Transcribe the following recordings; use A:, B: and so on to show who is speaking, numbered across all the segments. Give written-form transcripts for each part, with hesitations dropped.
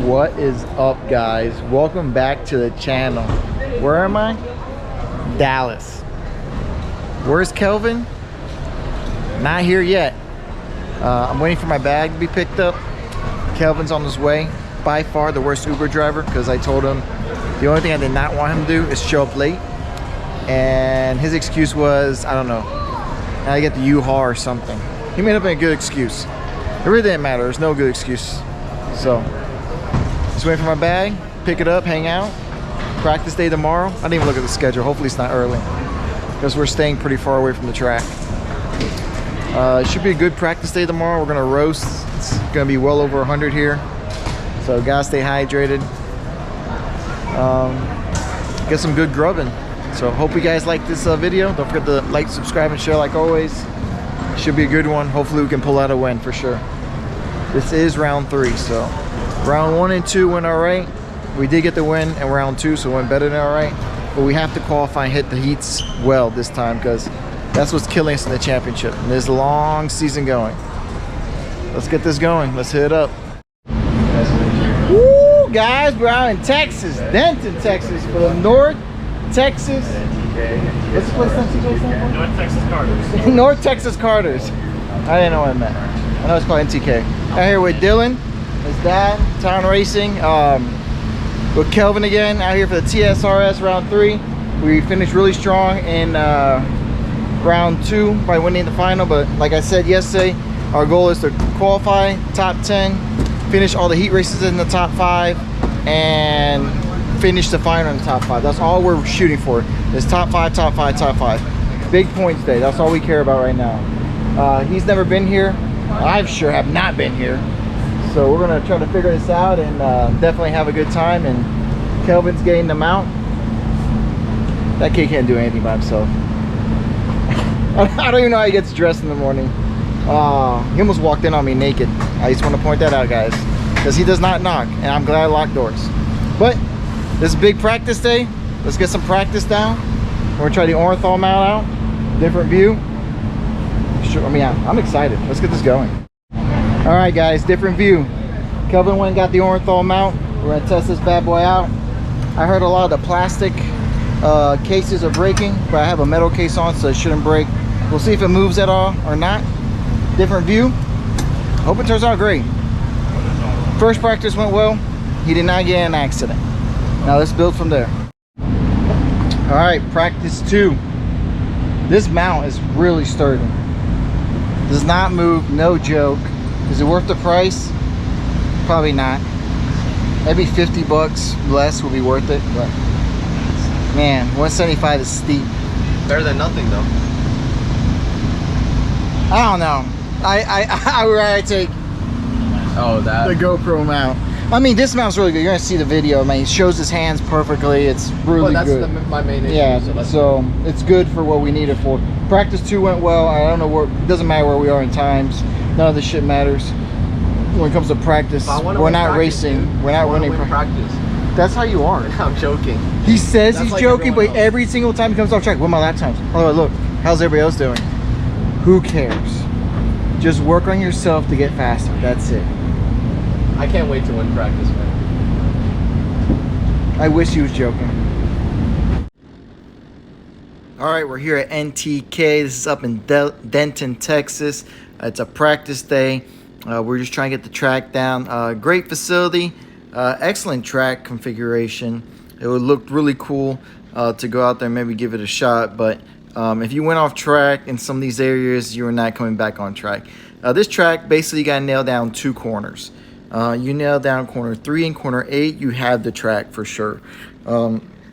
A: What is up, guys? Welcome back to the channel. Where am I? Dallas. Where's Kelvin? Not here yet. I'm waiting for my bag to be picked up. Kelvin's on his way. By far the worst Uber driver, because I told him the only thing I did not want him to do is show up late. And his excuse was, I don't know, I get the U-Haul or something. He made up a good excuse. It really didn't matter. There's no good excuse. So just waiting for my bag, pick it up, hang out. Practice day tomorrow. I didn't even look at the schedule. Hopefully it's not early, because we're staying pretty far away from the track. It should be a good practice day tomorrow. We're gonna roast. It's gonna be well over 100 here, so gotta stay hydrated. Get some good grubbing. So hope you guys like this video. Don't forget to like, subscribe, and share like always. Should be a good one. Hopefully we can pull out a win for sure. This is round 3, so round 1 and 2 went all right. We did get the win in round 2, so it went better than all right. But we have to qualify and hit the heats well this time, because that's what's killing us in the championship. And there's a long season going. Let's get this going. Let's hit it up. Woo, guys, we're out in Texas, Denton, Texas, for the North Texas. What's the place NTK stand for?
B: North Texas Karters.
A: North Texas Karters. I didn't know what it meant. I know it's called NTK. Out here with Dylan, his dad, Town Racing. With Kelvin again, out here for the TSRS round 3. We finished really strong in round 2 by winning the final, but like I said yesterday, our goal is to qualify top 10, finish all the heat races in the top 5, and finish the final in the top 5. That's all we're shooting for, is top 5, top 5, top 5. Big points day. That's all we care about right now. He's never been here. I sure have not been here. So we're gonna try to figure this out and definitely have a good time. And Kelvin's getting them out. That kid can't do anything by himself. I don't even know how he gets dressed in the morning. He almost walked in on me naked. I just want to point that out, guys, because he does not knock, and I'm glad I locked doors. But this is a big practice day. Let's get some practice down. We're gonna try the Orenthal mount out. Different view. Sure, I mean, I'm excited. Let's get this going. All right, guys, different view. Kelvin went and got the Orenthal mount. We're gonna test this bad boy out. I heard a lot of the plastic cases are breaking, but I have a metal case on, so it shouldn't break. We'll see if it moves at all or not. Different view. Hope it turns out great. First practice went well. He did not get in an accident. Now let's build from there. All right, practice 2. This mount is really sturdy. Does not move, no joke. Is it worth the price? Probably not. Maybe 50 bucks less would be worth it, but man, 175 is steep.
B: Better than nothing, though.
A: I don't know. I would rather take the GoPro mount. I mean, this mount's really good. You're gonna see the video. I mean, it shows his hands perfectly. It's really good.
B: That's my main issue.
A: Yeah, so it's good for what we need it for. Practice 2 went well. I don't know where. It doesn't matter where we are in times. None of this shit matters when it comes to practice. We're not racing.
B: Dude.
A: We're not winning
B: practice.
A: That's how you are.
B: I'm joking.
A: He says he's
B: like
A: joking, but
B: else.
A: every single time he comes off track, what are my lap times? Oh, look, how's everybody else doing? Who cares? Just work on yourself to get faster. That's it.
B: I can't wait to win practice, man.
A: I wish he was joking. All right, we're here at NTK. This is up in Denton, Texas. It's a practice day. We're just trying to get the track down. Great facility, excellent track configuration. It would look really cool to go out there and maybe give it a shot. But if you went off track in some of these areas, you are not coming back on track. This track, basically, you got to nail down 2 corners. You nail down corner 3 and corner 8, you have the track for sure.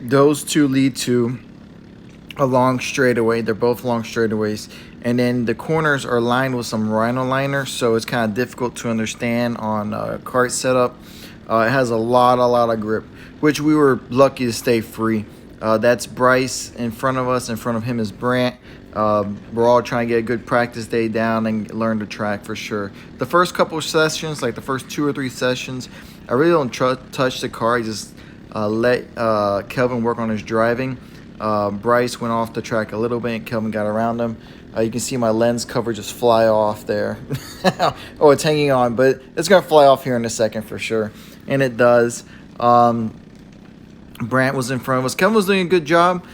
A: Those 2 lead to a long straightaway. They're both long straightaways, and then the corners are lined with some rhino liner, so it's kind of difficult to understand on kart setup. It has a lot of grip, which we were lucky to stay free. That's Bryce in front of us. In front of him is Brant. We're all trying to get a good practice day down and learn the track for sure. The first couple of sessions, like the first 2 or 3 sessions, I really don't touch the car. I just let Kelvin work on his driving. Bryce went off the track a little bit and Kelvin got around him. You can see my lens cover just fly off there. Oh, it's hanging on, but it's going to fly off here in a second for sure. and it does. Brant was in front of us. Kevin was doing a good job.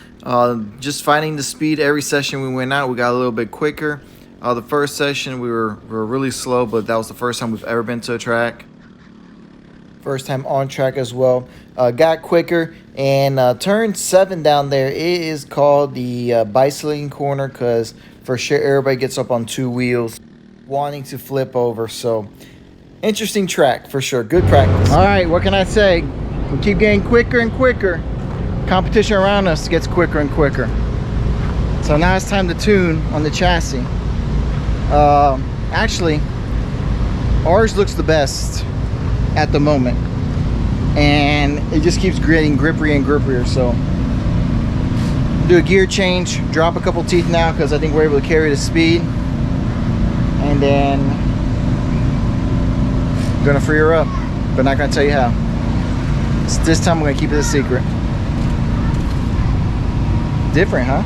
A: Just finding the speed every session we went out, we got a little bit quicker. The first session we were really slow, but that was the first time we've ever been to a track. First time on track as well. Got quicker, and turn 7 down there, it is called the bicycling corner, because for sure everybody gets up on 2 wheels wanting to flip over. So interesting track for sure. Good practice. All right, what can I say? We keep getting quicker and quicker. Competition around us gets quicker and quicker. So now it's time to tune on the chassis. Actually, ours looks the best at the moment, and it just keeps getting grippier and grippier. So do a gear change, drop a couple teeth now, because I think we're able to carry the speed, and then I'm gonna free her up, but not gonna tell you how. This time I'm gonna keep it a secret. Different, huh?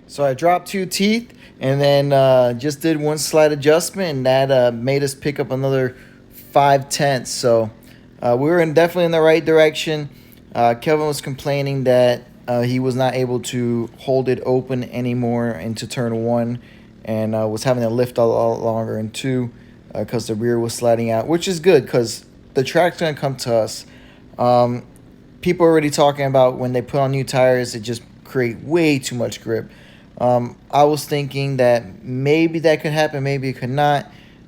A: So I dropped 2 teeth, and then just did 1 slight adjustment, and that made us pick up another 5/10. So we were definitely in the right direction. Kevin was complaining that he was not able to hold it open anymore into turn 1, and was having to lift a lot longer in 2 because the rear was sliding out, which is good because the track's going to come to us. People are already talking about when they put on new tires, it just create way too much grip. I was thinking that maybe that could happen, maybe it could not.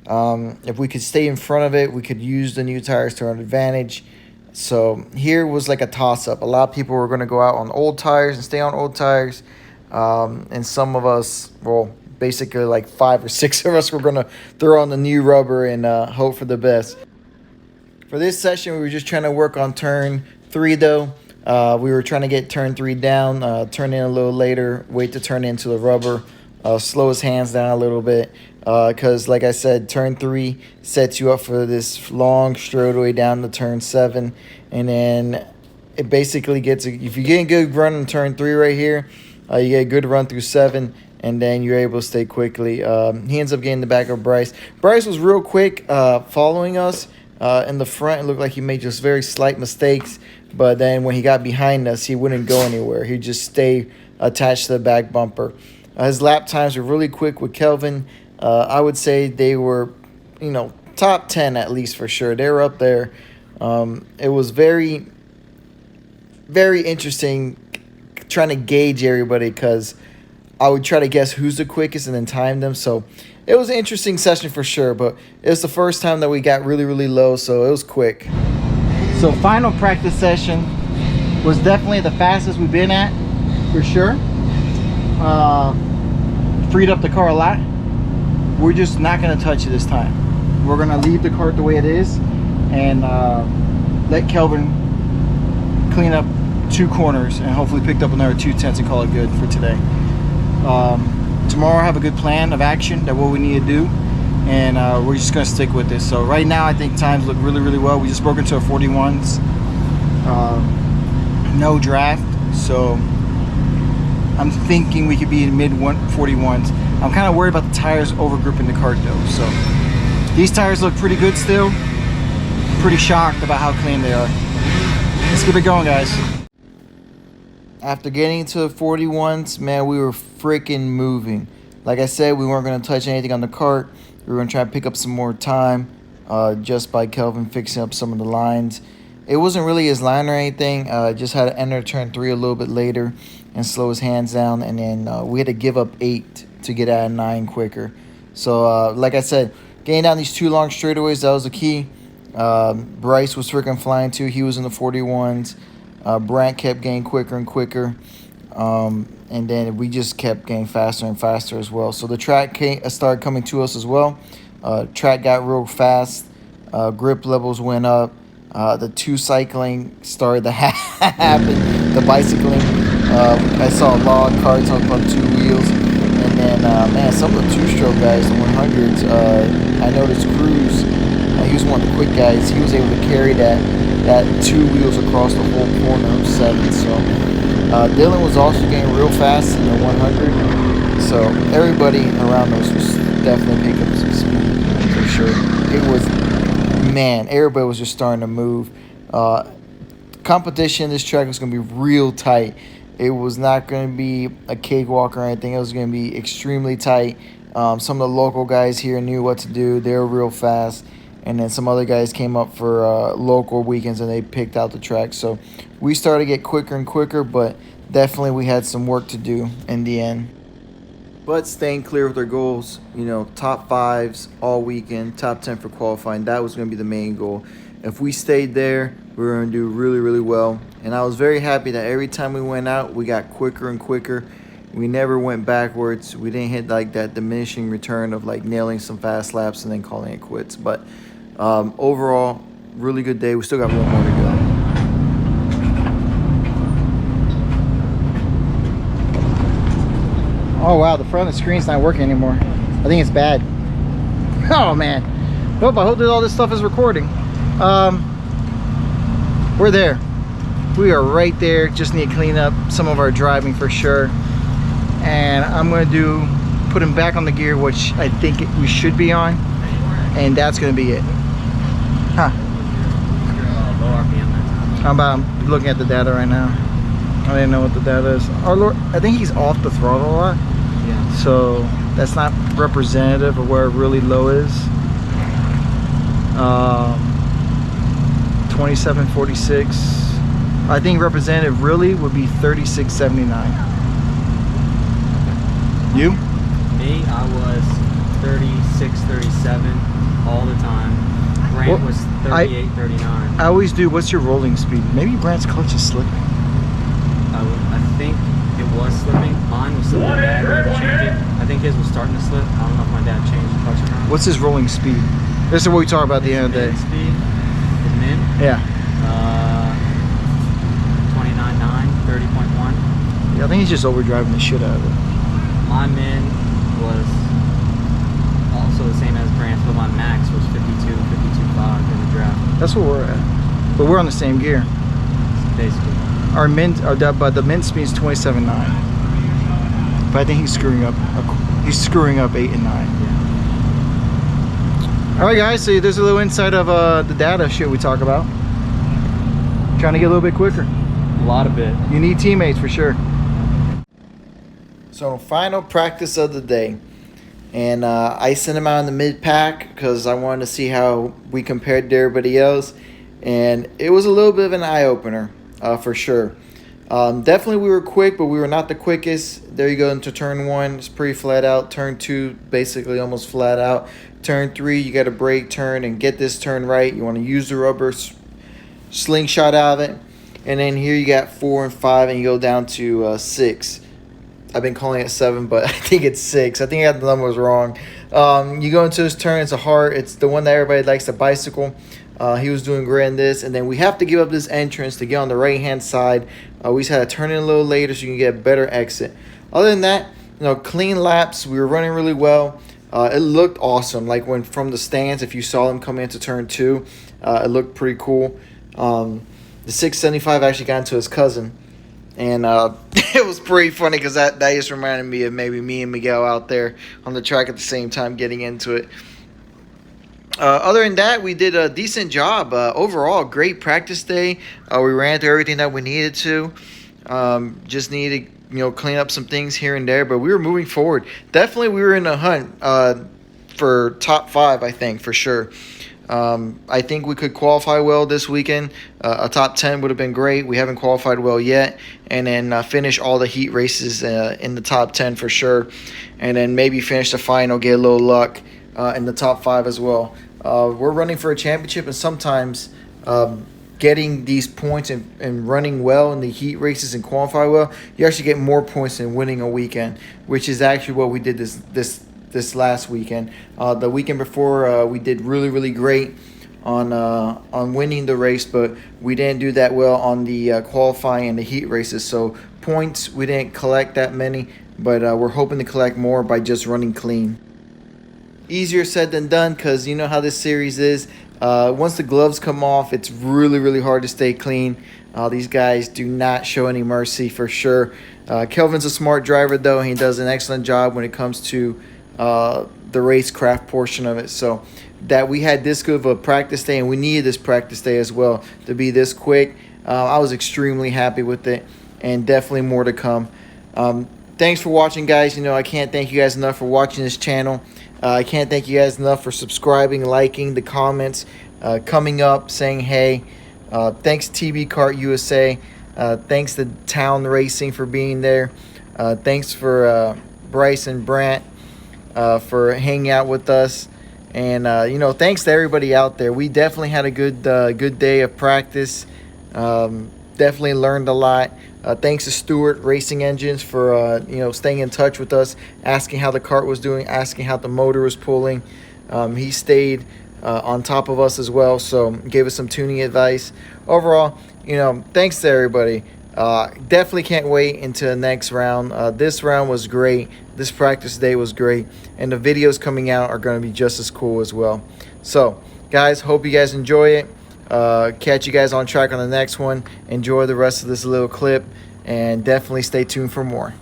A: If we could stay in front of it, we could use the new tires to our advantage. So here was like a toss-up. A lot of people were going to go out on old tires and stay on old tires. And some of us, well, basically like 5 or 6 of us were going to throw on the new rubber and hope for the best. For this session, we were just trying to work on turn 3 though. We were trying to get turn 3 down, turn in a little later, wait to turn into the rubber, slow his hands down a little bit. Because like I said, turn 3 sets you up for this long straightaway down to turn 7. And then it basically gets, if you get a good run on turn 3 right here, you get a good run through 7. And then you're able to stay quickly. He ends up getting the back of Bryce. Bryce was real quick following us. In the front, it looked like he made just very slight mistakes, but then when he got behind us, he wouldn't go anywhere. He'd just stay attached to the back bumper. His lap times were really quick with Kelvin. I would say they were, top 10 at least for sure. They were up there. It was very, very interesting trying to gauge everybody because I would try to guess who's the quickest and then time them. So it was an interesting session for sure, but it was the first time that we got really, really low, so it was quick. So final practice session was definitely the fastest we've been at, for sure. Freed up the car a lot. We're just not going to touch it this time. We're going to leave the cart the way it is and let Kelvin clean up 2 corners and hopefully picked up another 2/10 and call it good for today. Tomorrow I have a good plan of action that what we need to do, and we're just gonna stick with this. So right now I think times look really, really well. We just broke into a 41s, no draft, so I'm thinking we could be in mid 41s. I'm kind of worried about the tires over gripping the cart though. So these tires look pretty good still. Pretty shocked about how clean they are. Let's keep it going, guys. After getting into the 41s, man, we were freaking moving. Like I said, we weren't going to touch anything on the cart. We were going to try to pick up some more time just by Kelvin fixing up some of the lines. It wasn't really his line or anything. Just had to enter turn 3 a little bit later and slow his hands down. And then we had to give up 8 to get out of 9 quicker. So, like I said, getting down these 2 long straightaways, that was the key. Bryce was freaking flying too. He was in the 41s. Brant kept getting quicker and quicker, and then we just kept getting faster and faster as well. So the track started coming to us as well. Track got real fast. Grip levels went up. The 2 cycling started to happen. The bicycling, I saw a lot of carts on 2 wheels. And then, man, some of the 2-stroke guys, the 100s, I noticed Cruz, he was one of the quick guys. He was able to carry that 2 wheels across the whole corner of 7. So Dylan was also getting real fast in the 100. So everybody around us was definitely picking up some speed for sure. It was man, everybody was just starting to move. Competition, this track was going to be real tight. It was not going to be a cakewalk or anything. It was going to be extremely tight. Some of the local guys here knew what to do. They were real fast. And then some other guys came up for local weekends and they picked out the track. So we started to get quicker and quicker, but definitely we had some work to do in the end. But staying clear with our goals, you know, top 5s all weekend, top 10 for qualifying, that was going to be the main goal. If we stayed there, we were going to do really, really well. And I was very happy that every time we went out, we got quicker and quicker. We never went backwards. We didn't hit like that diminishing return of like nailing some fast laps and then calling it quits. But overall, really good day. We still got one more to go. Oh wow, the front of the screen's not working anymore. I think it's bad. Oh man. Nope, I hope that all this stuff is recording. We're there. We are right there. Just need to clean up some of our driving for sure. And I'm gonna put him back on the gear, which I think we should be on. And that's gonna be it. Huh. I'm looking at the data right now. I didn't know what the data is. Our Lord, I think he's off the throttle a lot. Yeah. So that's not representative of where really low is. 2746. I think representative really would be 3679. You?
C: Me, I was 36, 37 all the time. Brant was 38, 39.
A: I always do. What's your rolling speed? Maybe Brant's clutch is slipping.
C: I think it was slipping. Mine was slipping bad. I had to change it. I think his was starting to slip. I don't know if my dad changed the clutch or not.
A: What's his rolling speed? This is what we talk about at the end of the day.
C: Speed? The min?
A: Yeah.
C: 29.9, 30.1.
A: Yeah, I think he's just overdriving the shit out of it.
C: My min was also the same as Brant's, but my max was 52.5 in the draft.
A: That's what we're at. But we're on the same gear.
C: Basically.
A: Our min, but the min speed is 27.9. But I think he's screwing up. He's screwing up 8 and 9.
C: Yeah.
A: All right, guys. So there's a little insight of the data shit we talk about. Trying to get a little bit quicker.
C: A lot of it.
A: You need teammates for sure. So final practice of the day. And I sent him out in the mid-pack because I wanted to see how we compared to everybody else. And it was a little bit of an eye-opener, for sure. Definitely we were quick, but we were not the quickest. There you go into turn 1. It's pretty flat out. Turn 2, basically almost flat out. Turn 3, you got to brake, turn, and get this turn right. You want to use the rubber slingshot out of it. And then here you got 4 and 5, and you go down to 6. I've been calling it 7, but I think it's 6. I think I got the numbers wrong. You go into this turn, it's a hard. It's the one that everybody likes, the bicycle. He was doing great in this. And then we have to give up this entrance to get on the right-hand side. We just had to turn in a little later so you can get a better exit. Other than that, clean laps. We were running really well. It looked awesome. Like when from the stands, if you saw them come into turn 2, it looked pretty cool. The 675 actually got into his cousin. And it was pretty funny because that just reminded me of maybe me and Miguel out there on the track at the same time getting into it. Other than that, we did a decent job. Overall, great practice day. We ran through everything that we needed to. Just needed to clean up some things here and there, but we were moving forward. Definitely we were in a hunt for top 5, I think, for sure. I think we could qualify well this weekend. A top 10 would have been great. We haven't qualified well yet. And then finish all the heat races in the top 10 for sure. And then maybe finish the final, get a little luck in the top 5 as well. We're running for a championship, and sometimes getting these points and running well in the heat races and qualify well, you actually get more points than winning a weekend, which is actually what we did this last weekend. The weekend before, we did really, really great on winning the race, but we didn't do that well on the qualifying and the heat races. So points, we didn't collect that many, but we're hoping to collect more by just running clean. Easier said than done, because you know how this series is. Once the gloves come off, it's really, really hard to stay clean. These guys do not show any mercy for sure. Kelvin's a smart driver, though. He does an excellent job when it comes to the racecraft portion of it. So that we had this good of a practice day, and we needed this practice day as well to be this quick. I was extremely happy with it, and definitely more to come. Thanks for watching, guys. I can't thank you guys enough for watching this channel. I can't thank you guys enough for subscribing, liking, the comments, coming up, saying hey. Thanks TB Kart USA. Thanks to Town Racing for being there. Thanks for Bryce and Brant for hanging out with us. And thanks to everybody out there. We definitely had a good day of practice. Definitely learned a lot. Thanks to Stewart Racing Engines for staying in touch with us, asking how the kart was doing, asking how the motor was pulling. He stayed on top of us as well, so gave us some tuning advice. Overall, thanks to everybody. Definitely can't wait until the next round. This round was great. This practice day was great, and the videos coming out are going to be just as cool as well. So guys, hope you guys enjoy it. Catch you guys on track on the next one. Enjoy the rest of this little clip, and definitely stay tuned for more.